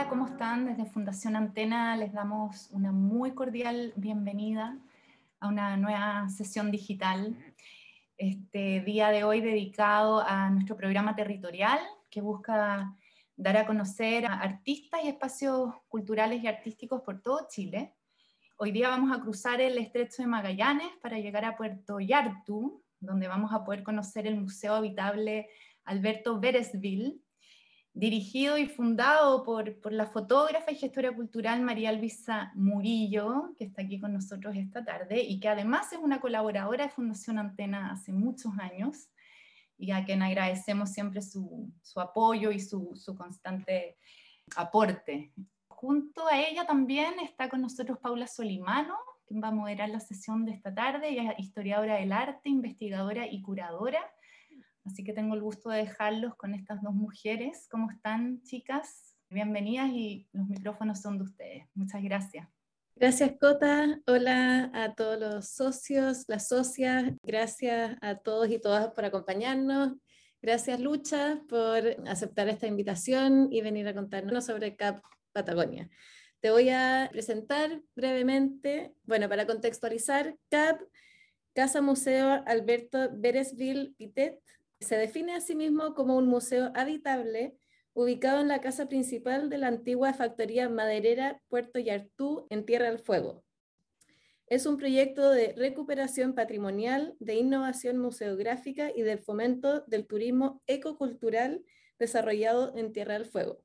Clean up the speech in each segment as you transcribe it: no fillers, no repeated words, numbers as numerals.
Hola, ¿cómo están? Desde Fundación Antena les damos una muy cordial bienvenida a una nueva sesión digital. Este día de hoy dedicado a nuestro programa territorial que busca dar a conocer a artistas y espacios culturales y artísticos por todo Chile. Hoy día vamos a cruzar el Estrecho de Magallanes para llegar a Puerto Yartu, donde vamos a poder conocer el Museo Habitable Alberto Beresville, dirigido y fundado por la fotógrafa y gestora cultural María Luisa Murillo, que está aquí con nosotros esta tarde, y que además es una colaboradora de Fundación Antena hace muchos años, y a quien agradecemos siempre su apoyo y su constante aporte. Junto a ella también está con nosotros Paula Solimano, quien va a moderar la sesión de esta tarde. Ella es historiadora del arte, investigadora y curadora. Así que tengo el gusto de dejarlos con estas dos mujeres. ¿Cómo están, chicas? Bienvenidas y los micrófonos son de ustedes. Muchas gracias. Gracias, Cota. Hola a todos los socios, las socias. Gracias a todos y todas por acompañarnos. Gracias, Lucha, por aceptar esta invitación y venir a contarnos sobre CAP Patagonia. Te voy a presentar brevemente, bueno, para contextualizar, CAP, Casa Museo Alberto Beresville Pitet, se define a sí mismo como un museo habitable ubicado en la casa principal de la antigua factoría maderera Puerto Yartu en Tierra del Fuego. Es un proyecto de recuperación patrimonial, de innovación museográfica y del fomento del turismo ecocultural desarrollado en Tierra del Fuego.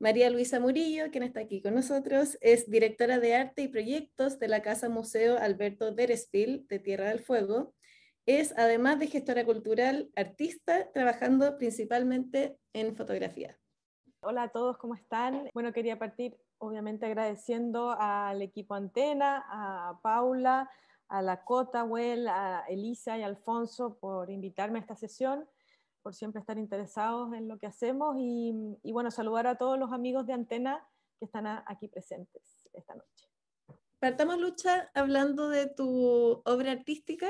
María Luisa Murillo, quien está aquí con nosotros, es directora de arte y proyectos de la Casa Museo Alberto Beresville de Tierra del Fuego. Es, además de gestora cultural, artista, trabajando principalmente en fotografía. Hola a todos, ¿cómo están? Bueno, quería partir obviamente agradeciendo al equipo Antena, a Paula, a la Cota, Well, a Elisa y a Alfonso por invitarme a esta sesión, por siempre estar interesados en lo que hacemos y bueno, saludar a todos los amigos de Antena que están aquí presentes esta noche. Partamos, Lucha, hablando de tu obra artística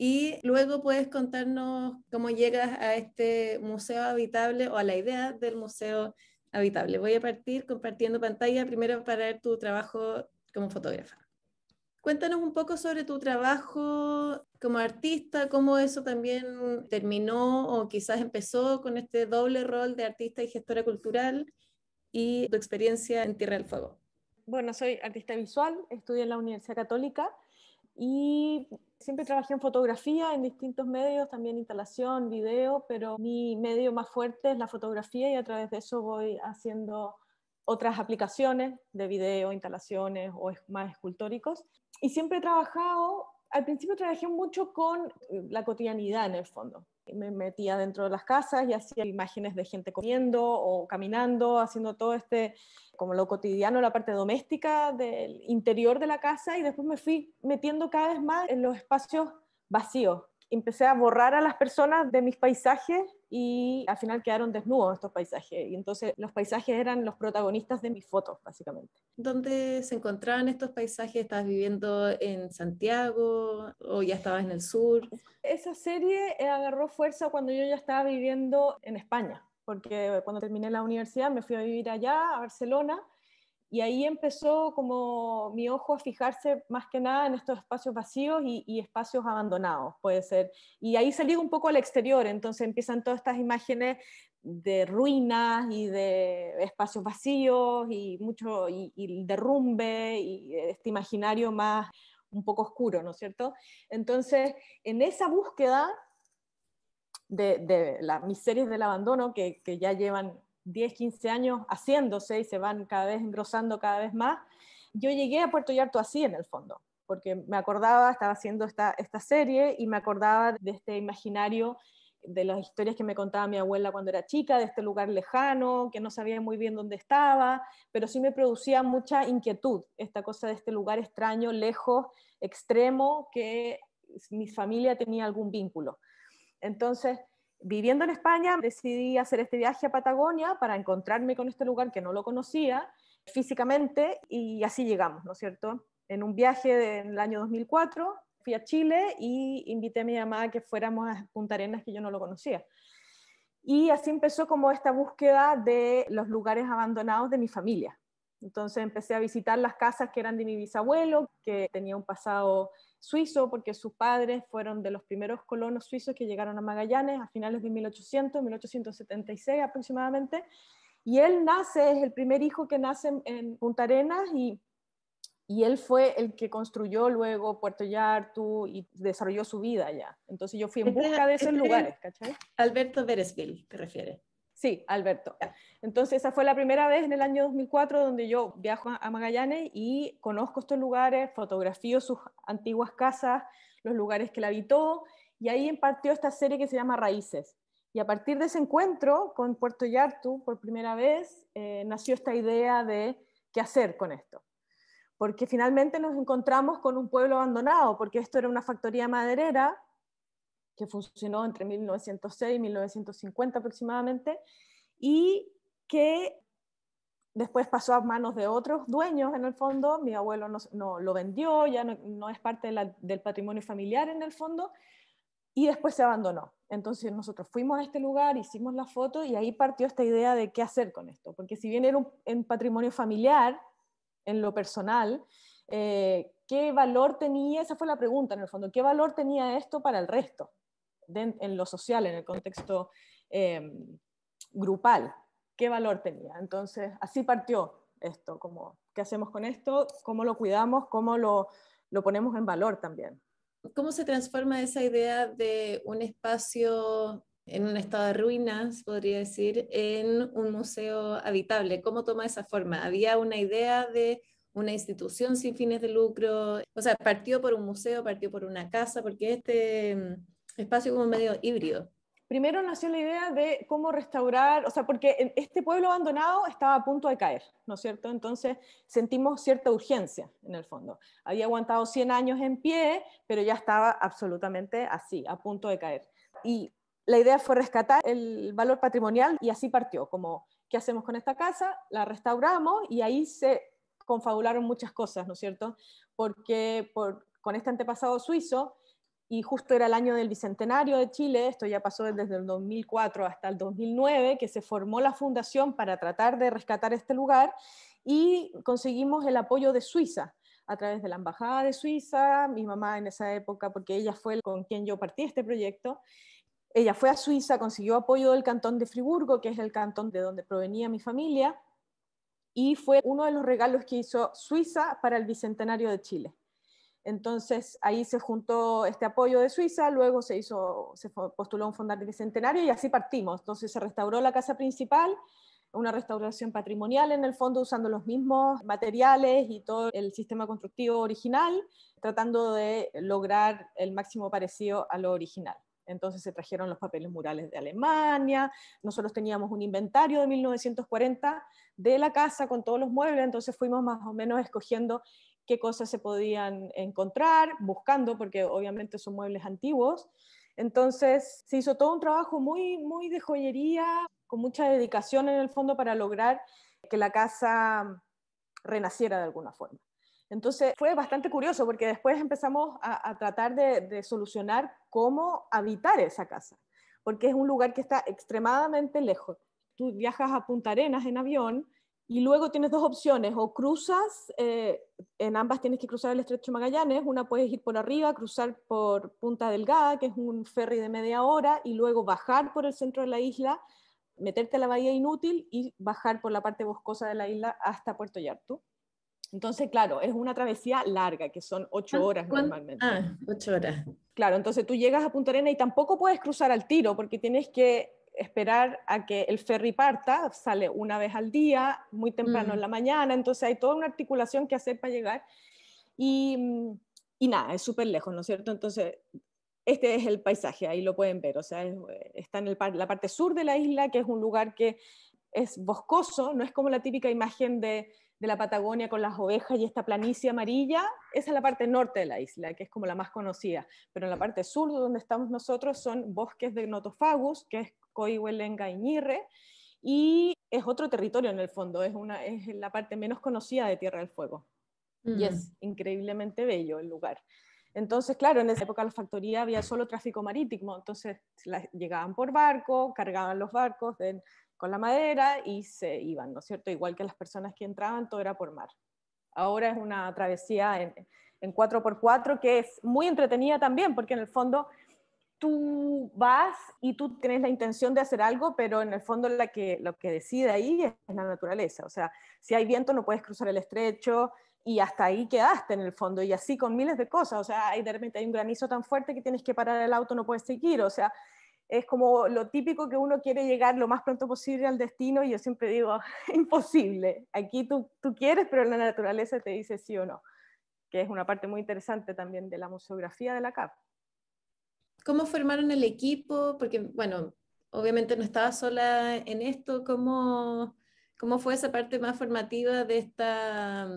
y luego puedes contarnos cómo llegas a este museo habitable o a la idea del museo habitable. Voy a partir compartiendo pantalla primero para ver tu trabajo como fotógrafa. Cuéntanos un poco sobre tu trabajo como artista, cómo eso también terminó o quizás empezó con este doble rol de artista y gestora cultural y tu experiencia en Tierra del Fuego. Bueno, soy artista visual, estudié en la Universidad Católica y siempre trabajé en fotografía, en distintos medios, también instalación, video, pero mi medio más fuerte es la fotografía y a través de eso voy haciendo otras aplicaciones de video, instalaciones o más escultóricos. Y siempre he trabajado, al principio trabajé mucho con la cotidianidad en el fondo. Me metía dentro de las casas y hacía imágenes de gente comiendo o caminando, haciendo todo como lo cotidiano, la parte doméstica del interior de la casa, y después me fui metiendo cada vez más en los espacios vacíos. Empecé a borrar a las personas de mis paisajes y al final quedaron desnudos estos paisajes. Y entonces los paisajes eran los protagonistas de mis fotos, básicamente. ¿Dónde se encontraban estos paisajes? ¿Estabas viviendo en Santiago o ya estabas en el sur? Esa serie agarró fuerza cuando yo ya estaba viviendo en España, porque cuando terminé la universidad me fui a vivir allá, a Barcelona, y ahí empezó como mi ojo a fijarse más que nada en estos espacios vacíos y espacios abandonados, puede ser. Y ahí salí un poco al exterior, entonces empiezan todas estas imágenes de ruinas y de espacios vacíos y derrumbe y este imaginario más un poco oscuro, ¿no es cierto? Entonces, en esa búsqueda de mis series del abandono, que ya llevan 10, 15 años haciéndose y se van cada vez engrosando cada vez más, yo llegué a Puerto Yartu así en el fondo, porque me acordaba, estaba haciendo esta serie y me acordaba de este imaginario de las historias que me contaba mi abuela cuando era chica, de este lugar lejano, que no sabía muy bien dónde estaba, pero sí me producía mucha inquietud, esta cosa de este lugar extraño, lejos, extremo, que mi familia tenía algún vínculo. Entonces, viviendo en España, decidí hacer este viaje a Patagonia para encontrarme con este lugar que no lo conocía físicamente, y así llegamos, ¿no es cierto? En un viaje en el año 2004, fui a Chile y invité a mi mamá a que fuéramos a Punta Arenas, que yo no lo conocía. Y así empezó como esta búsqueda de los lugares abandonados de mi familia. Entonces empecé a visitar las casas que eran de mi bisabuelo, que tenía un pasado suizo, porque sus padres fueron de los primeros colonos suizos que llegaron a Magallanes a finales de 1876 aproximadamente. Y él nace, es el primer hijo que nace en Punta Arenas, y él fue el que construyó luego Puerto Yartu y desarrolló su vida allá. Entonces yo fui en busca de esos lugares, ¿cachai? Alberto Beresville, ¿te refieres? Sí, Alberto. Entonces esa fue la primera vez en el año 2004 donde yo viajo a Magallanes y conozco estos lugares, fotografío sus antiguas casas, los lugares que él habitó, y ahí partió esta serie que se llama Raíces. Y a partir de ese encuentro con Puerto Yartu, por primera vez, nació esta idea de qué hacer con esto. Porque finalmente nos encontramos con un pueblo abandonado, porque esto era una factoría maderera que funcionó entre 1906 y 1950 aproximadamente, y que después pasó a manos de otros dueños en el fondo. Mi abuelo no lo vendió, ya no es parte del patrimonio familiar en el fondo, y después se abandonó. Entonces nosotros fuimos a este lugar, hicimos la foto, y ahí partió esta idea de qué hacer con esto, porque si bien era un patrimonio familiar, en lo personal, ¿qué valor tenía? Esa fue la pregunta en el fondo, ¿qué valor tenía esto para el resto? En lo social, en el contexto grupal, ¿qué valor tenía? Entonces, así partió esto, como, ¿qué hacemos con esto? ¿Cómo lo cuidamos? ¿Cómo lo ponemos en valor también? ¿Cómo se transforma esa idea de un espacio en un estado de ruinas, podría decir, en un museo habitable? ¿Cómo toma esa forma? ¿Había una idea de una institución sin fines de lucro? O sea, partió por un museo, partió por una casa, porque espacio como medio híbrido. Primero nació la idea de cómo restaurar, o sea, porque este pueblo abandonado estaba a punto de caer, ¿no es cierto? Entonces sentimos cierta urgencia, en el fondo. Había aguantado 100 años en pie, pero ya estaba absolutamente así, a punto de caer. Y la idea fue rescatar el valor patrimonial, y así partió, como, ¿qué hacemos con esta casa? La restauramos, y ahí se confabularon muchas cosas, ¿no es cierto? Porque con este antepasado suizo, y justo era el año del Bicentenario de Chile, esto ya pasó desde el 2004 hasta el 2009, que se formó la fundación para tratar de rescatar este lugar, y conseguimos el apoyo de Suiza, a través de la Embajada de Suiza. Mi mamá en esa época, porque ella fue con quien yo partí este proyecto, ella fue a Suiza, consiguió apoyo del cantón de Friburgo, que es el cantón de donde provenía mi familia, y fue uno de los regalos que hizo Suiza para el Bicentenario de Chile. Entonces ahí se juntó este apoyo de Suiza, luego se postuló un fondo bicentenario, y así partimos. Entonces se restauró la casa principal, una restauración patrimonial en el fondo, usando los mismos materiales y todo el sistema constructivo original, tratando de lograr el máximo parecido a lo original. Entonces se trajeron los papeles murales de Alemania, nosotros teníamos un inventario de 1940 de la casa con todos los muebles, entonces fuimos más o menos escogiendo qué cosas se podían encontrar, buscando, porque obviamente son muebles antiguos. Entonces se hizo todo un trabajo muy, muy de joyería, con mucha dedicación en el fondo, para lograr que la casa renaciera de alguna forma. Entonces fue bastante curioso, porque después empezamos a tratar de solucionar cómo habitar esa casa, porque es un lugar que está extremadamente lejos. Tú viajas a Punta Arenas en avión, y luego tienes dos opciones: o cruzas, en ambas tienes que cruzar el Estrecho de Magallanes. Una, puedes ir por arriba, cruzar por Punta Delgada, que es un ferry de media hora, y luego bajar por el centro de la isla, meterte a la bahía Inútil y bajar por la parte boscosa de la isla hasta Puerto Yartu. Entonces, claro, es una travesía larga, que son 8 horas normalmente. 8 horas. Claro, entonces tú llegas a Punta Arenas y tampoco puedes cruzar al tiro, porque tienes que esperar a que el ferry parta, sale una vez al día, muy temprano en la mañana, entonces hay toda una articulación que hacer para llegar, y nada, es súper lejos, ¿no es cierto? Entonces, este es el paisaje, ahí lo pueden ver, o sea, está en la parte sur de la isla, que es un lugar que es boscoso, no es como la típica imagen de la Patagonia con las ovejas y esta planicie amarilla. Esa es la parte norte de la isla, que es como la más conocida, pero en la parte sur, donde estamos nosotros, son bosques de Notofagus, que es Coihuelenga y Ñirre, y es otro territorio en el fondo, es la parte menos conocida de Tierra del Fuego, y es increíblemente bello el lugar. Entonces, claro, en esa época la factoría había solo tráfico marítimo, entonces llegaban por barco, cargaban los barcos con la madera y se iban, ¿no es cierto? Igual que las personas que entraban, todo era por mar. Ahora es una travesía en 4x4 que es muy entretenida también, porque en el fondo tú vas y tú tienes la intención de hacer algo, pero en el fondo lo que decide ahí es la naturaleza. O sea, si hay viento no puedes cruzar el estrecho y hasta ahí quedaste en el fondo, y así con miles de cosas. O sea, de repente hay un granizo tan fuerte que tienes que parar el auto, no puedes seguir. O sea, es como lo típico que uno quiere llegar lo más pronto posible al destino, y yo siempre digo, imposible. Aquí tú quieres, pero la naturaleza te dice sí o no, que es una parte muy interesante también de la museografía de la CAP. ¿Cómo formaron el equipo? Porque, bueno, obviamente no estaba sola en esto. ¿Cómo fue esa parte más formativa de esta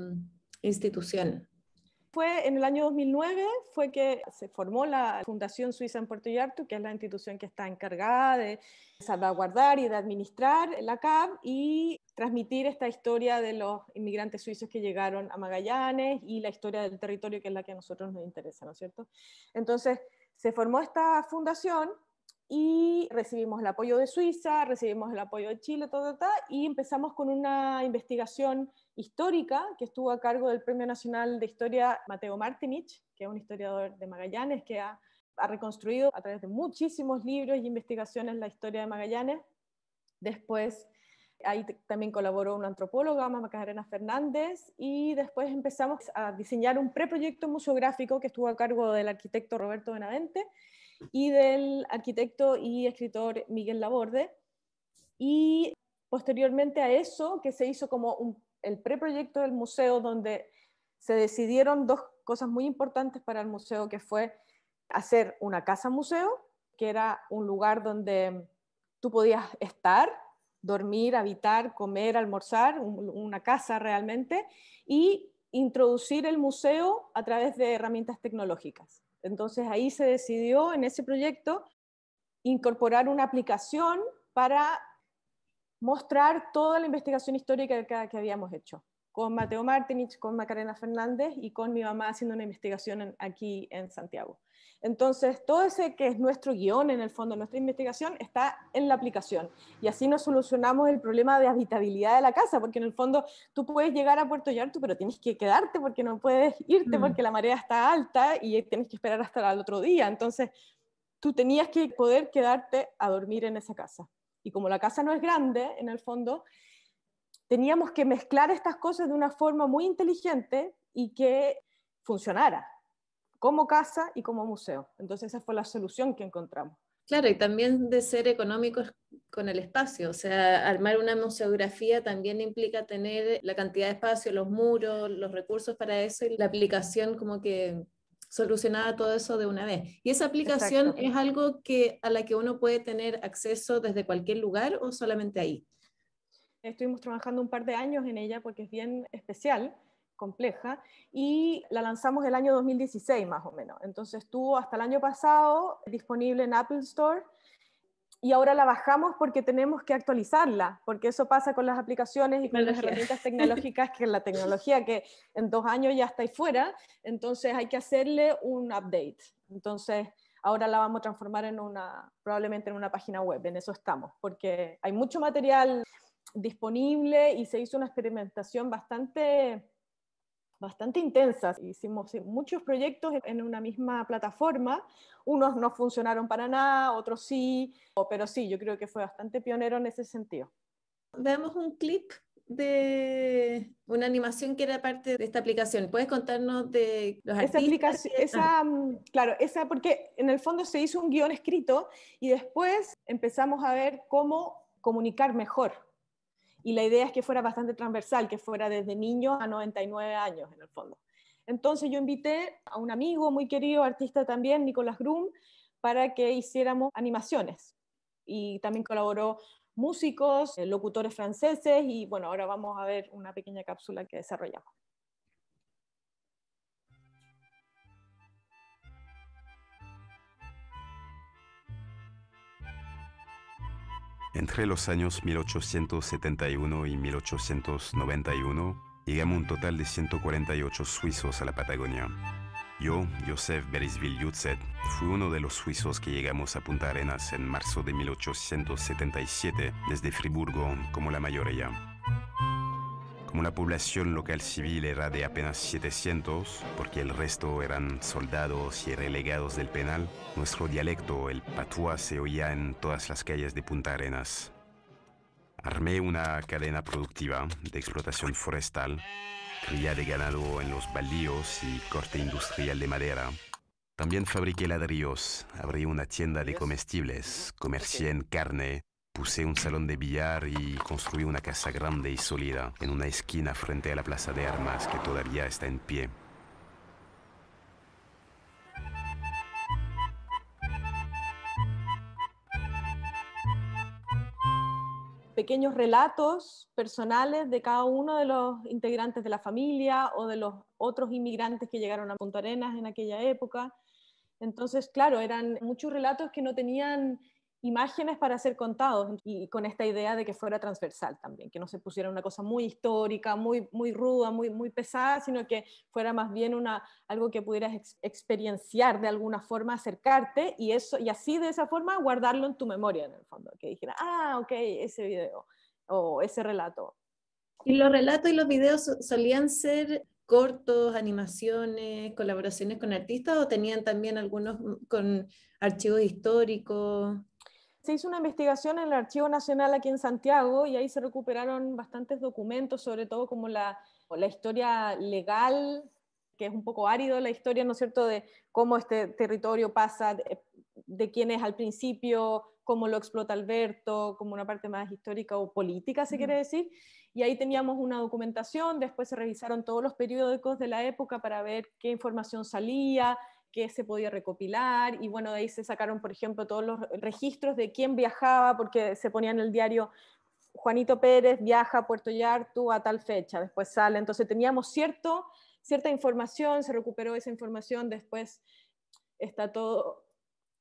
institución? Fue en el año 2009 fue que se formó la Fundación Suiza en Puerto Vallarta, que es la institución que está encargada de salvaguardar y de administrar la CAP y transmitir esta historia de los inmigrantes suizos que llegaron a Magallanes y la historia del territorio, que es la que a nosotros nos interesa, ¿no es cierto? Entonces, se formó esta fundación y recibimos el apoyo de Suiza, recibimos el apoyo de Chile, y empezamos con una investigación histórica que estuvo a cargo del Premio Nacional de Historia Mateo Martinich, que es un historiador de Magallanes que ha reconstruido a través de muchísimos libros y investigaciones la historia de Magallanes. Después ahí también colaboró una antropóloga, Macarena Fernández, y después empezamos a diseñar un preproyecto museográfico que estuvo a cargo del arquitecto Roberto Benavente y del arquitecto y escritor Miguel Laborde. Y posteriormente a eso, que se hizo como el preproyecto del museo, donde se decidieron dos cosas muy importantes para el museo, que fue hacer una casa museo, que era un lugar donde tú podías estar, dormir, habitar, comer, almorzar, una casa realmente, y introducir el museo a través de herramientas tecnológicas. Entonces ahí se decidió en ese proyecto incorporar una aplicación para mostrar toda la investigación histórica que habíamos hecho, con Mateo Martinich, con Macarena Fernández y con mi mamá haciendo una investigación aquí en Santiago. Entonces, todo ese que es nuestro guión, en el fondo, nuestra investigación, está en la aplicación. Y así nos solucionamos el problema de habitabilidad de la casa, porque en el fondo tú puedes llegar a Puerto Vallarta, pero tienes que quedarte porque no puedes irte porque la marea está alta y tienes que esperar hasta el otro día. Entonces, tú tenías que poder quedarte a dormir en esa casa. Y como la casa no es grande, en el fondo, teníamos que mezclar estas cosas de una forma muy inteligente y que funcionara como casa y como museo. Entonces esa fue la solución que encontramos. Claro, y también de ser económicos con el espacio, o sea, armar una museografía también implica tener la cantidad de espacio, los muros, los recursos para eso, y la aplicación como que solucionaba todo eso de una vez. ¿Y esa aplicación Exacto. es algo a la que uno puede tener acceso desde cualquier lugar o solamente ahí? Estuvimos trabajando un par de años en ella porque es bien especial, compleja, y la lanzamos el año 2016 más o menos. Entonces estuvo hasta el año pasado disponible en Apple Store, y ahora la bajamos porque tenemos que actualizarla, porque eso pasa con las aplicaciones y con las herramientas tecnológicas, que la tecnología que en 2 años ya está ahí fuera, entonces hay que hacerle un update. Entonces ahora la vamos a transformar probablemente en una página web, en eso estamos, porque hay mucho material disponible y se hizo una experimentación bastante intensa. Hicimos muchos proyectos en una misma plataforma, unos no funcionaron para nada, otros sí, pero sí, yo creo que fue bastante pionero en ese sentido. Veamos un clip de una animación que era parte de esta aplicación. ¿Puedes contarnos de los artistas? Claro, porque en el fondo se hizo un guión escrito y después empezamos a ver cómo comunicar mejor. Y la idea es que fuera bastante transversal, que fuera desde niños a 99 años en el fondo. Entonces yo invité a un amigo muy querido, artista también, Nicolás Grum, para que hiciéramos animaciones. Y también colaboró músicos, locutores franceses, y bueno, ahora vamos a ver una pequeña cápsula que desarrollamos. Entre los años 1871 y 1891, llegamos un total de 148 suizos a la Patagonia. Yo, Joseph Berisville-Yutzet, fui uno de los suizos que llegamos a Punta Arenas en marzo de 1877 desde Friburgo, como la mayoría. Como la población local civil era de apenas 700, porque el resto eran soldados y relegados del penal, nuestro dialecto, el patois, se oía en todas las calles de Punta Arenas. Armé una cadena productiva de explotación forestal, cría de ganado en los baldíos y corte industrial de madera. También fabriqué ladrillos, abrí una tienda de comestibles, comercié en carne, puse un salón de billar y construí una casa grande y sólida en una esquina frente a la plaza de armas que todavía está en pie. Pequeños relatos personales de cada uno de los integrantes de la familia o de los otros inmigrantes que llegaron a Punta Arenas en aquella época. Entonces, claro, eran muchos relatos que no tenían imágenes para ser contados y con esta idea de que fuera transversal también, que no se pusiera una cosa muy histórica, muy, muy ruda, muy, muy pesada, sino que fuera más bien algo que pudieras experienciar de alguna forma, acercarte y así de esa forma guardarlo en tu memoria en el fondo, que dijera, ok, ese video o ese relato. ¿Y los relatos y los videos solían ser cortos, animaciones, colaboraciones con artistas o tenían también algunos con archivos históricos? Se hizo una investigación en el Archivo Nacional aquí en Santiago y ahí se recuperaron bastantes documentos, sobre todo como la historia legal, que es un poco árido la historia, ¿no es cierto?, de cómo este territorio pasa, de quién es al principio, cómo lo explota Alberto, como una parte más histórica o política, se quiere decir. Y ahí teníamos una documentación, después se revisaron todos los periódicos de la época para ver qué información salía, qué se podía recopilar, y bueno, de ahí se sacaron, por ejemplo, todos los registros de quién viajaba, porque se ponía en el diario Juanito Pérez viaja a Puerto Yartu a tal fecha, después sale, entonces teníamos cierta información, se recuperó esa información, después está todo,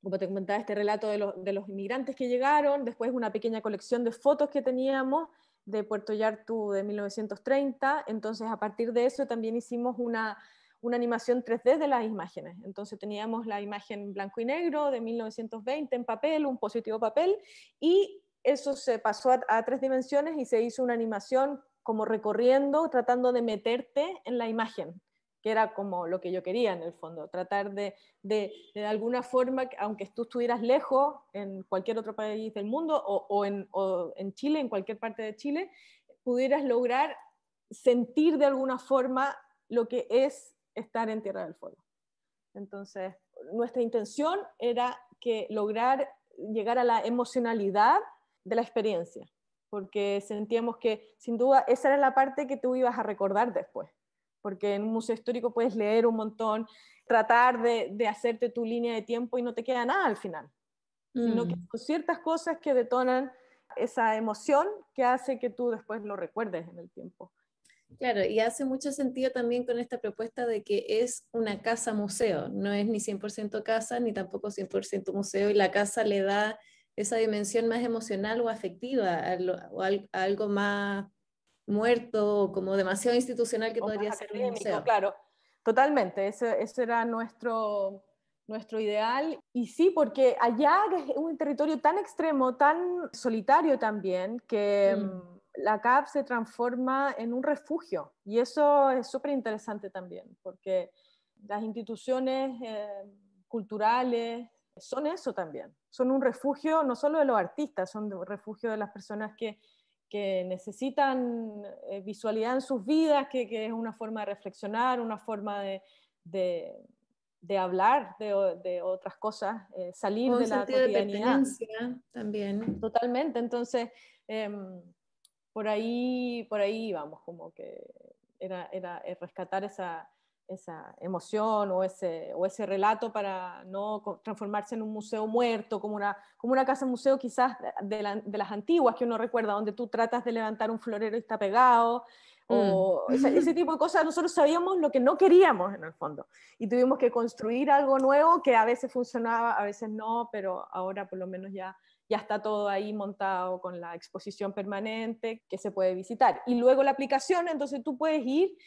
como te comentaba, este relato de los inmigrantes que llegaron, después una pequeña colección de fotos que teníamos de Puerto Yartu de 1930, entonces a partir de eso también hicimos una animación 3D de las imágenes. Entonces teníamos la imagen blanco y negro de 1920 en papel, un positivo papel, y eso se pasó a 3 dimensiones y se hizo una animación como recorriendo, tratando de meterte en la imagen, que era como lo que yo quería en el fondo, tratar de alguna forma, aunque tú estuvieras lejos en cualquier otro país del mundo o en Chile, en cualquier parte de Chile, pudieras lograr sentir de alguna forma lo que es estar en Tierra del Fuego. Entonces, nuestra intención era lograr llegar a la emocionalidad de la experiencia, porque sentíamos que sin duda esa era la parte que tú ibas a recordar después, porque en un museo histórico puedes leer un montón, tratar de hacerte tu línea de tiempo y no te queda nada al final, sino que son ciertas cosas que detonan esa emoción que hace que tú después lo recuerdes en el tiempo. Claro, y hace mucho sentido también con esta propuesta de que es una casa museo, no es ni 100% casa ni tampoco 100% museo, y la casa le da esa dimensión más emocional o afectiva a algo más muerto o como demasiado institucional que o podría más ser académico, un museo. claro, totalmente, ese era nuestro ideal, y sí, porque allá es un territorio tan extremo, tan solitario también, que la CAP se transforma en un refugio, y eso es súper interesante también, porque las instituciones culturales son eso también, son un refugio no solo de los artistas, son un refugio de las personas que necesitan visualidad en sus vidas, que es una forma de reflexionar, una forma de hablar de otras cosas, salir de la cotidianidad. Un sentido de pertenencia también. Totalmente, entonces por ahí íbamos, como que era rescatar esa emoción o ese relato para no transformarse en un museo muerto, como una casa museo quizás de las antiguas que uno recuerda, donde tú tratas de levantar un florero y está pegado, o ese tipo de cosas. Nosotros sabíamos lo que no queríamos en el fondo, y tuvimos que construir algo nuevo que a veces funcionaba, a veces no, pero ahora por lo menos ya está todo ahí montado con la exposición permanente que se puede visitar. Y luego la aplicación, entonces tú puedes ir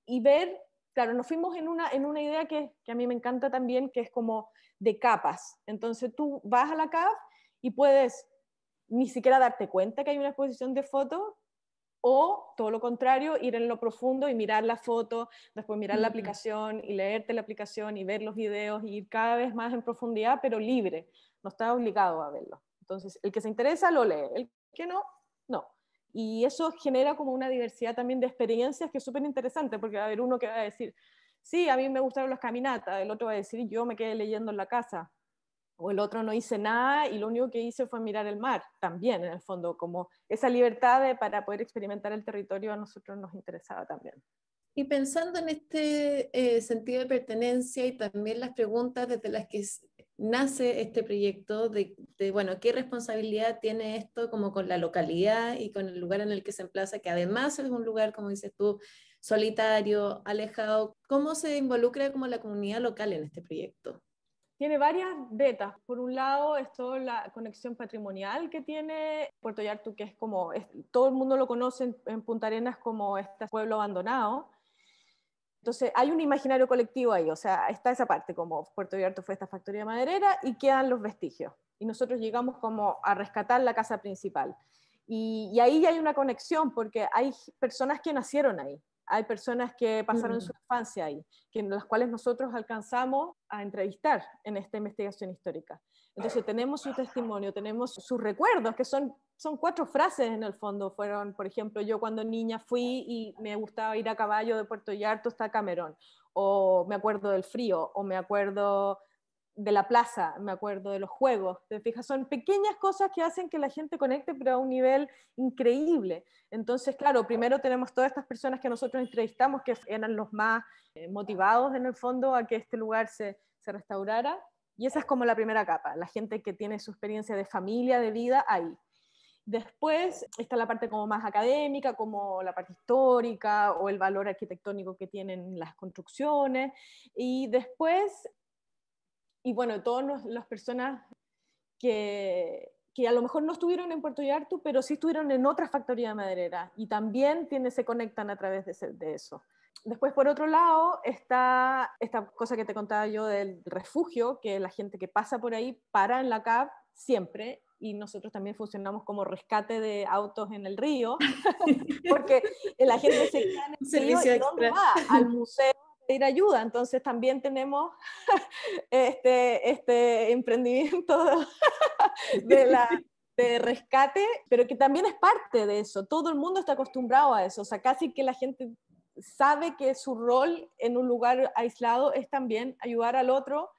y ver claro, nos fuimos en una idea que a mí me encanta también, que es como de capas. Entonces tú vas a la CAF y puedes ni siquiera darte cuenta que hay una exposición de fotos, o todo lo contrario, ir en lo profundo y mirar la foto, después mirar la aplicación y leerte la aplicación y ver los videos y ir cada vez más en profundidad, pero libre, no está obligado a verlo. Entonces, el que se interesa lo lee, el que no, no. Y eso genera como una diversidad también de experiencias que es súper interesante, porque va a haber uno que va a decir, sí, a mí me gustaron las caminatas, el otro va a decir, yo me quedé leyendo en la casa, o el otro no hice nada y lo único que hice fue mirar el mar, también en el fondo, como esa libertad para poder experimentar el territorio a nosotros nos interesaba también. Y pensando en este sentido de pertenencia y también las preguntas desde las que nace este proyecto, bueno, ¿qué responsabilidad tiene esto como con la localidad y con el lugar en el que se emplaza, que además es un lugar, como dices tú, solitario, alejado? ¿Cómo se involucra como la comunidad local en este proyecto? Tiene varias betas. Por un lado, es toda la conexión patrimonial que tiene Puerto Yartu, que es como, todo el mundo lo conoce en Punta Arenas como este pueblo abandonado. Entonces, hay un imaginario colectivo ahí, o sea, está esa parte, como Puerto Yartu fue esta factoría maderera y quedan los vestigios. Y nosotros llegamos como a rescatar la casa principal. Y ahí ya hay una conexión, porque hay personas que nacieron ahí. Hay personas que pasaron su infancia ahí, las cuales nosotros alcanzamos a entrevistar en esta investigación histórica. Entonces tenemos su testimonio, tenemos sus recuerdos, que son 4 frases en el fondo. Fueron, por ejemplo, yo cuando niña fui y me gustaba ir a caballo de Puerto Yartu hasta Camerón, o me acuerdo del frío, o me acuerdo de la plaza, me acuerdo de los juegos, te fijas, son pequeñas cosas que hacen que la gente conecte, pero a un nivel increíble. Entonces, claro, primero tenemos todas estas personas que nosotros entrevistamos, que eran los más motivados en el fondo a que este lugar se restaurara, y esa es como la primera capa, la gente que tiene su experiencia de familia, de vida ahí. Después está la parte como más académica, como la parte histórica o el valor arquitectónico que tienen las construcciones, y después, y bueno, todas las personas que a lo mejor no estuvieron en Puerto Yartu, pero sí estuvieron en otra factoría maderera y también se conectan a través de eso. Después, por otro lado, está esta cosa que te contaba yo del refugio, que la gente que pasa por ahí para en la CAP siempre, y nosotros también funcionamos como rescate de autos en el río, porque la gente se queda en el río y ¿dónde va? Al museo a pedir ayuda. Entonces también tenemos este emprendimiento de rescate, pero que también es parte de eso. Todo el mundo está acostumbrado a eso. O sea, casi que la gente sabe que su rol en un lugar aislado es también ayudar al otro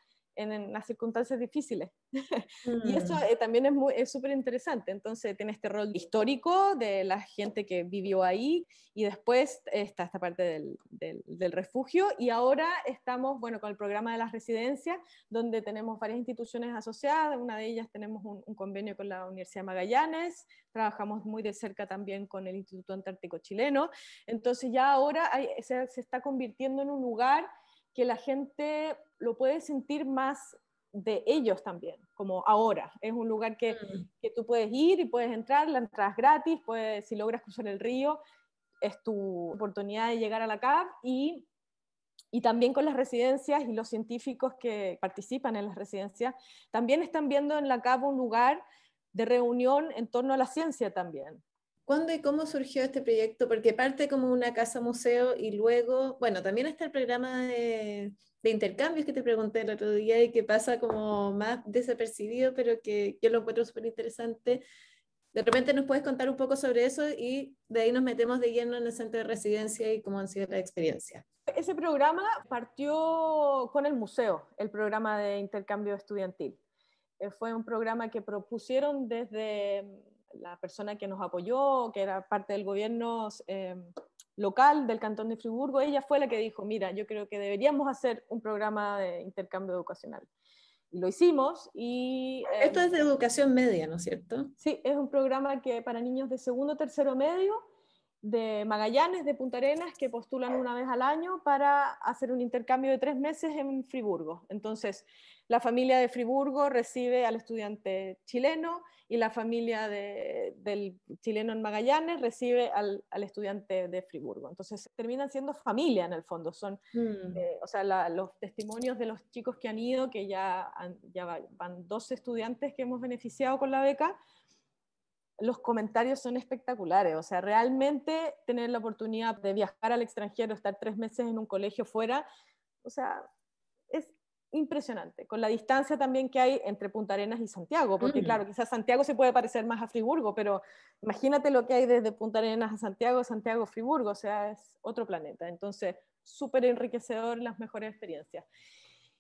en las circunstancias difíciles. Y eso también es súper interesante. Entonces tiene este rol histórico de la gente que vivió ahí, y después está esta parte del refugio, y ahora estamos, bueno, con el programa de las residencias, donde tenemos varias instituciones asociadas. Una de ellas tenemos un convenio con la Universidad de Magallanes, trabajamos muy de cerca también con el Instituto Antártico Chileno. Entonces ya ahora se está convirtiendo en un lugar que la gente lo puede sentir más de ellos también, como ahora. Es un lugar que tú puedes ir y puedes entrar, la entrada es gratis, si logras cruzar el río, es tu oportunidad de llegar a la CAP, y también con las residencias y los científicos que participan en las residencias, también están viendo en la CAP un lugar de reunión en torno a la ciencia también. ¿Cuándo y cómo surgió este proyecto? Porque parte como una casa museo y luego, bueno, también está el programa de intercambios que te pregunté el otro día y que pasa como más desapercibido, pero que yo lo encuentro súper interesante. De repente nos puedes contar un poco sobre eso y de ahí nos metemos de lleno en el centro de residencia y cómo han sido las experiencias. Ese programa partió con el museo, el programa de intercambio estudiantil. Fue un programa que propusieron desde la persona que nos apoyó, que era parte del gobierno local del Cantón de Friburgo. Ella fue la que dijo, mira, yo creo que deberíamos hacer un programa de intercambio educacional. Y lo hicimos. Esto es de educación media, ¿no es cierto? Sí, es un programa que para niños de segundo, tercero medio, de Magallanes, de Punta Arenas, que postulan una vez al año para hacer un intercambio de 3 meses en Friburgo. Entonces, la familia de Friburgo recibe al estudiante chileno y la familia del chileno en Magallanes recibe al estudiante de Friburgo. Entonces, terminan siendo familia en el fondo. Son, o sea, los testimonios de los chicos que han ido, que ya van 12 estudiantes que hemos beneficiado con la beca, los comentarios son espectaculares. O sea, realmente tener la oportunidad de viajar al extranjero, estar 3 meses en un colegio fuera, o sea, es impresionante, con la distancia también que hay entre Punta Arenas y Santiago, porque claro, quizás Santiago se puede parecer más a Friburgo, pero imagínate lo que hay desde Punta Arenas a Santiago, Santiago a Friburgo, o sea, es otro planeta. Entonces, súper enriquecedor, las mejores experiencias.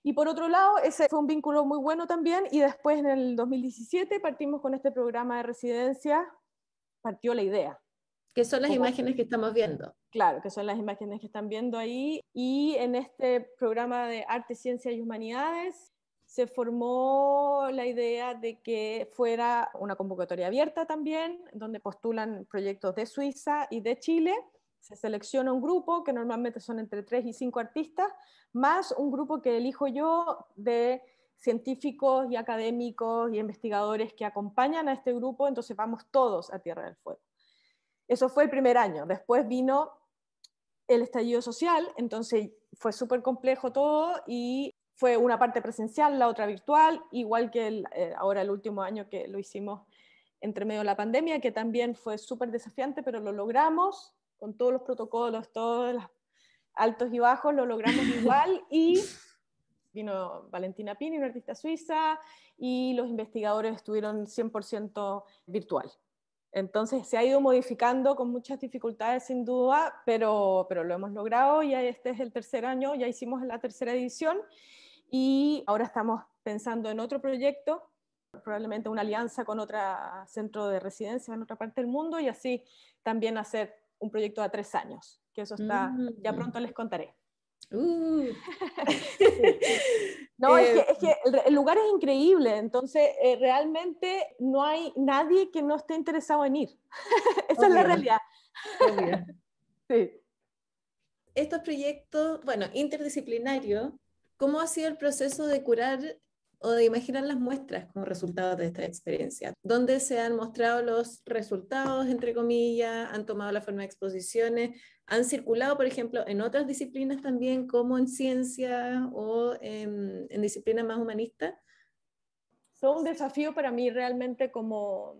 Y por otro lado, ese fue un vínculo muy bueno también, y después en el 2017 partimos con este programa de residencia, partió la idea. Que son las imágenes que estamos viendo. Claro, que son las imágenes que están viendo ahí, y en este programa de Arte, Ciencia y Humanidades se formó la idea de que fuera una convocatoria abierta también, donde postulan proyectos de Suiza y de Chile. Se selecciona un grupo, que normalmente son entre 3 y 5 artistas, más un grupo que elijo yo de científicos y académicos y investigadores que acompañan a este grupo, entonces vamos todos a Tierra del Fuego. Eso fue el primer año. Después vino el estallido social, entonces fue súper complejo todo, y fue una parte presencial, la otra virtual, igual que ahora el último año que lo hicimos entre medio de la pandemia, que también fue súper desafiante, pero lo logramos con todos los protocolos, todos los altos y bajos, lo logramos igual. Y vino Valentina Pini, una artista suiza, y los investigadores estuvieron 100% virtual. Entonces se ha ido modificando con muchas dificultades sin duda, pero lo hemos logrado. Ya este es el tercer año, ya hicimos la tercera edición, y ahora estamos pensando en otro proyecto, probablemente una alianza con otro centro de residencia en otra parte del mundo, y así también hacer un proyecto a 3 años, que eso está, ya pronto les contaré. No, es que el lugar es increíble, entonces realmente no hay nadie que no esté interesado en ir. Esa es la realidad. Obvio. Sí. Estos proyectos, bueno, interdisciplinarios, ¿cómo ha sido el proceso de curar o de imaginar las muestras como resultado de esta experiencia? ¿Dónde se han mostrado los resultados, entre comillas? ¿Han tomado la forma de exposiciones? ¿Han circulado, por ejemplo, en otras disciplinas también, como en ciencia o en disciplinas más humanistas? Fue un desafío para mí realmente como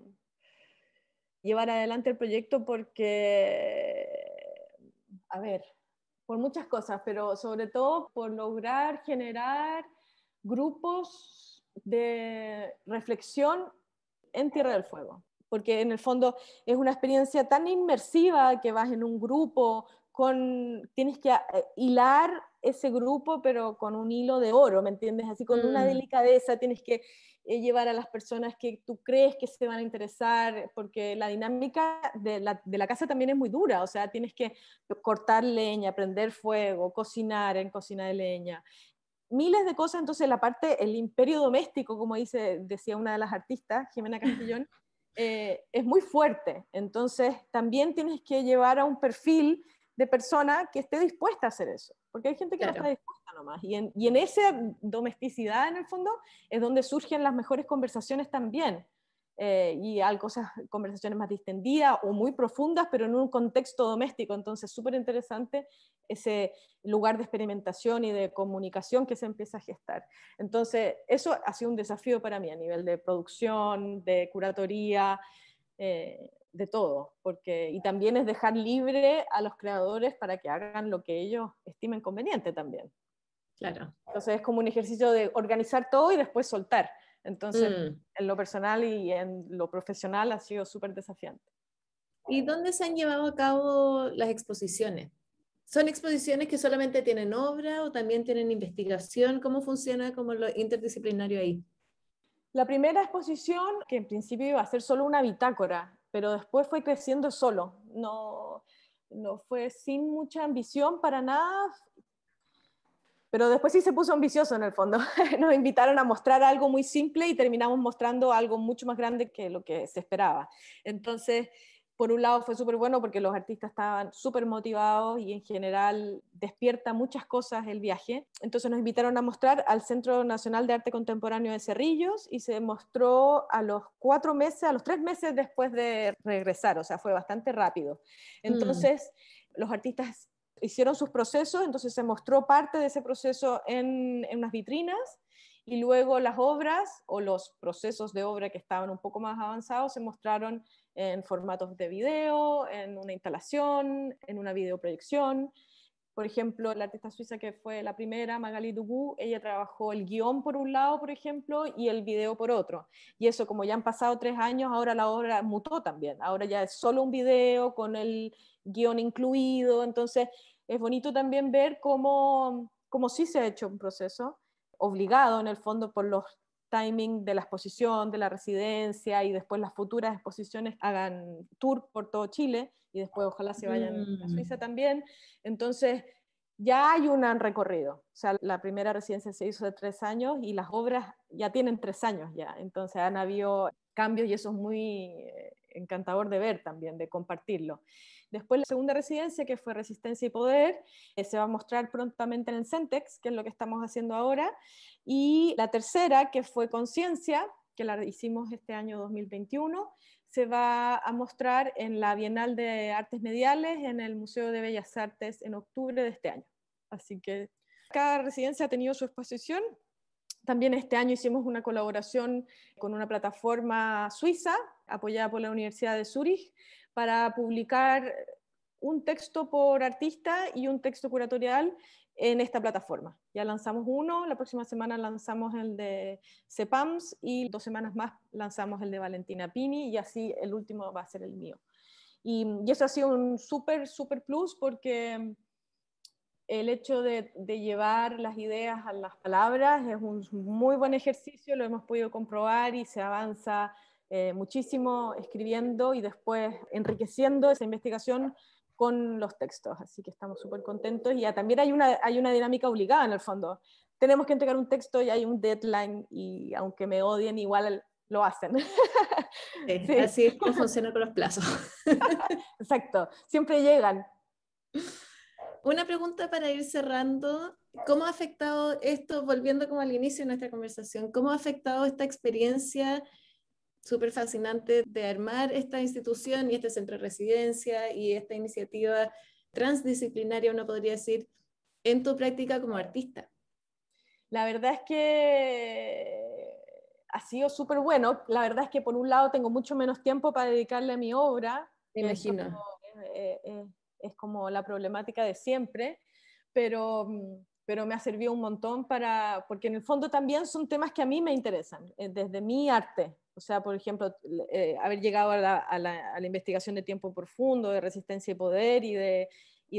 llevar adelante el proyecto, porque, a ver, por muchas cosas, pero sobre todo por lograr generar grupos de reflexión en Tierra del Fuego, porque en el fondo es una experiencia tan inmersiva que vas en un grupo, tienes que hilar ese grupo, pero con un hilo de oro, ¿me entiendes? Así con una delicadeza, tienes que llevar a las personas que tú crees que se van a interesar, porque la dinámica de la casa también es muy dura, o sea, tienes que cortar leña, prender fuego, cocinar en cocina de leña, miles de cosas. Entonces la parte, el imperio doméstico, como decía una de las artistas, Jimena Castillón, es muy fuerte. Entonces también tienes que llevar a un perfil de persona que esté dispuesta a hacer eso, porque hay gente que no está dispuesta nomás, y en esa domesticidad en el fondo es donde surgen las mejores conversaciones también, y hay conversaciones más distendidas o muy profundas, pero en un contexto doméstico. Entonces súper interesante ese lugar de experimentación y de comunicación que se empieza a gestar. Entonces eso ha sido un desafío para mí a nivel de producción, de curatoría, de todo, y también es dejar libre a los creadores para que hagan lo que ellos estimen conveniente también. Claro. Entonces es como un ejercicio de organizar todo y después soltar. Entonces, en lo personal y en lo profesional ha sido súper desafiante. ¿Y dónde se han llevado a cabo las exposiciones? ¿Son exposiciones que solamente tienen obra o también tienen investigación? ¿Cómo funciona como lo interdisciplinario ahí? La primera exposición, que en principio iba a ser solo una bitácora, pero después fue creciendo solo. No fue sin mucha ambición para nada, pero después sí se puso ambicioso en el fondo. Nos invitaron a mostrar algo muy simple y terminamos mostrando algo mucho más grande que lo que se esperaba. Entonces por un lado fue súper bueno porque los artistas estaban súper motivados y en general despierta muchas cosas el viaje. Entonces nos invitaron a mostrar al Centro Nacional de Arte Contemporáneo de Cerrillos y se mostró a los 3 meses después de regresar, o sea, fue bastante rápido. Entonces los artistas hicieron sus procesos, entonces se mostró parte de ese proceso en unas vitrinas y luego las obras o los procesos de obra que estaban un poco más avanzados se mostraron en formatos de video, en una instalación, en una videoproyección. Por ejemplo, la artista suiza que fue la primera, Magali Dugu, ella trabajó el guión por un lado, por ejemplo, y el video por otro. Y eso, como ya han pasado 3 años, ahora la obra mutó también. Ahora ya es solo un video con el guión incluido. Entonces, es bonito también ver cómo sí se ha hecho un proceso, obligado en el fondo por los timing de la exposición, de la residencia y después las futuras exposiciones hagan tour por todo Chile y después ojalá se vayan a Suiza también. Entonces ya hay un recorrido. O sea, la primera residencia se hizo de 3 años y las obras ya tienen 3 años ya. Entonces han habido cambios y eso es muy encantador de ver también, de compartirlo. Después la segunda residencia, que fue Resistencia y Poder, se va a mostrar prontamente en el Centex, que es lo que estamos haciendo ahora. Y la tercera, que fue Conciencia, que la hicimos este año 2021, se va a mostrar en la Bienal de Artes Mediales en el Museo de Bellas Artes en octubre de este año. Así que cada residencia ha tenido su exposición. También este año hicimos una colaboración con una plataforma suiza apoyada por la Universidad de Zúrich para publicar un texto por artista y un texto curatorial en esta plataforma. Ya lanzamos uno, la próxima semana lanzamos el de CEPAMS y 2 semanas más lanzamos el de Valentina Pini y así el último va a ser el mío. Y eso ha sido un súper plus porque el hecho de llevar las ideas a las palabras es un muy buen ejercicio, lo hemos podido comprobar y se avanza muchísimo escribiendo y después enriqueciendo esa investigación con los textos, así que estamos súper contentos y ya también hay una dinámica obligada en el fondo. Tenemos que entregar un texto y hay un deadline y aunque me odien igual lo hacen. Sí. Así es como funciona con los plazos. Exacto, siempre llegan. Una pregunta para ir cerrando, ¿cómo ha afectado esto, volviendo como al inicio de nuestra conversación, cómo ha afectado esta experiencia súper fascinante de armar esta institución y este centro de residencia y esta iniciativa transdisciplinaria, uno podría decir, en tu práctica como artista? La verdad es que ha sido súper bueno. La verdad es que por un lado tengo mucho menos tiempo para dedicarle a mi obra. Me imagino. Es como la problemática de siempre, pero me ha servido un montón porque en el fondo también son temas que a mí me interesan, desde mi arte. O sea, por ejemplo, haber llegado a la investigación de tiempo profundo, de resistencia y poder y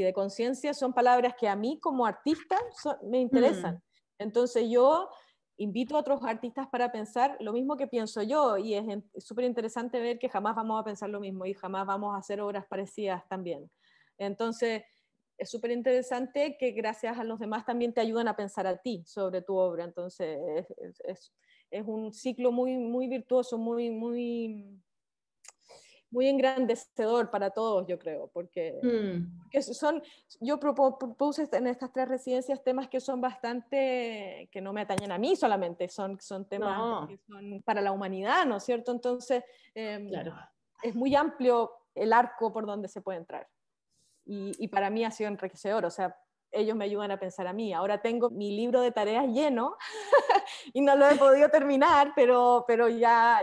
de conciencia, son palabras que a mí como artista me interesan. Entonces yo invito a otros artistas para pensar lo mismo que pienso yo y es súper interesante ver que jamás vamos a pensar lo mismo y jamás vamos a hacer obras parecidas también. Entonces es súper interesante que gracias a los demás también te ayudan a pensar a ti sobre tu obra. Entonces es un ciclo muy virtuoso, muy engrandecedor para todos, yo creo, porque yo propuse en estas 3 residencias temas que son bastante, que no me atañen a mí solamente, son temas que son para la humanidad, ¿no es cierto? Entonces, claro. Es muy amplio el arco por donde se puede entrar. Y para mí ha sido enriquecedor, o sea, ellos me ayudan a pensar a mí. Ahora tengo mi libro de tareas lleno y no lo he podido terminar, pero ya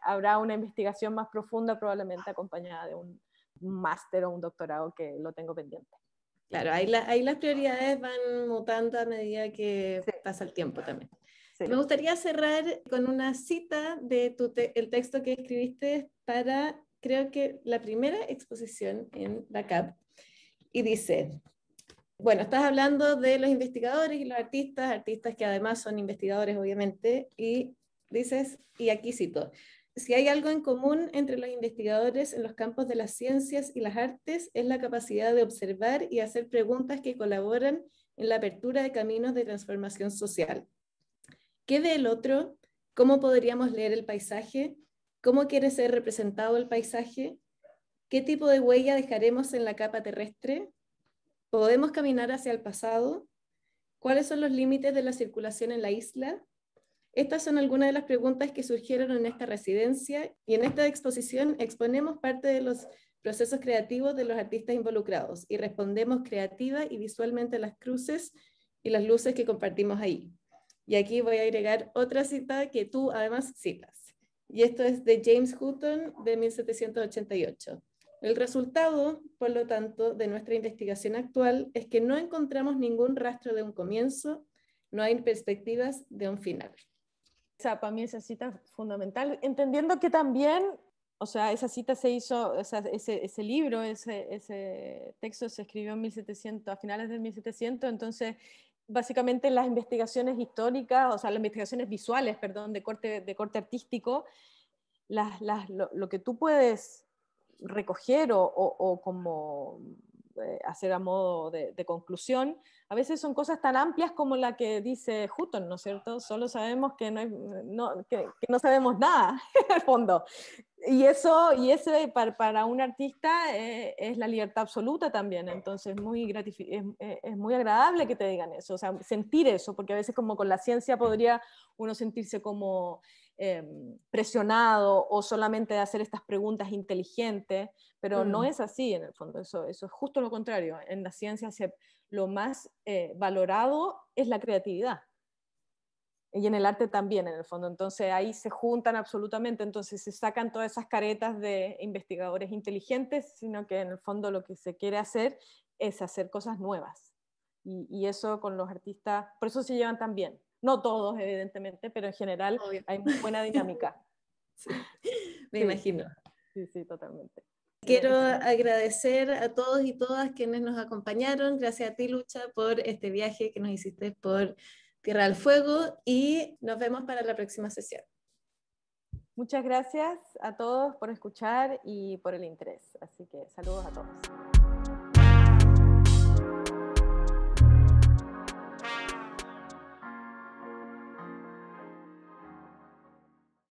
habrá una investigación más profunda probablemente acompañada de un máster o un doctorado que lo tengo pendiente. Claro, ahí las prioridades van mutando a medida que pasa el tiempo también. Sí. Me gustaría cerrar con una cita de el texto que escribiste para, creo que la primera exposición en la CAP, y dice... Bueno, estás hablando de los investigadores y los artistas que además son investigadores, obviamente, y dices, y aquí cito, si hay algo en común entre los investigadores en los campos de las ciencias y las artes, es la capacidad de observar y hacer preguntas que colaboran en la apertura de caminos de transformación social. ¿Qué ve el otro? ¿Cómo podríamos leer el paisaje? ¿Cómo quiere ser representado el paisaje? ¿Qué tipo de huella dejaremos en la capa terrestre? ¿Podemos caminar hacia el pasado? ¿Cuáles son los límites de la circulación en la isla? Estas son algunas de las preguntas que surgieron en esta residencia y en esta exposición exponemos parte de los procesos creativos de los artistas involucrados y respondemos creativa y visualmente a las cruces y las luces que compartimos ahí. Y aquí voy a agregar otra cita que tú además citas. Y esto es de James Hutton de 1788. El resultado, por lo tanto, de nuestra investigación actual es que no encontramos ningún rastro de un comienzo, no hay perspectivas de un final. Para mí esa cita es fundamental, entendiendo que también, o sea, esa cita se hizo, o sea, ese libro, ese texto se escribió en 1700, a finales del 1700, entonces básicamente las investigaciones históricas, o sea, las investigaciones visuales, perdón, de corte artístico, lo que tú puedes recoger o como hacer a modo de conclusión, a veces son cosas tan amplias como la que dice Hutton, ¿no es cierto? Solo sabemos que que no sabemos nada, en el fondo. Y ese para un artista es la libertad absoluta también, entonces es muy agradable que te digan eso, o sea, sentir eso, porque a veces como con la ciencia podría uno sentirse como presionado o solamente de hacer estas preguntas inteligentes, pero no es así en el fondo, eso es justo lo contrario. En la ciencia lo más valorado es la creatividad. Y en el arte también, en el fondo. Entonces ahí se juntan absolutamente, entonces se sacan todas esas caretas de investigadores inteligentes, sino que en el fondo lo que se quiere hacer es hacer cosas nuevas. Y eso con los artistas, por eso se llevan tan bien. No todos, evidentemente, pero en general Obvio. hay muy buena dinámica. Sí, me imagino. Sí, totalmente. Quiero agradecer a todos y todas quienes nos acompañaron. Gracias a ti, Lucha, por este viaje que nos hiciste por Tierra del Fuego y nos vemos para la próxima sesión. Muchas gracias a todos por escuchar y por el interés. Así que saludos a todos.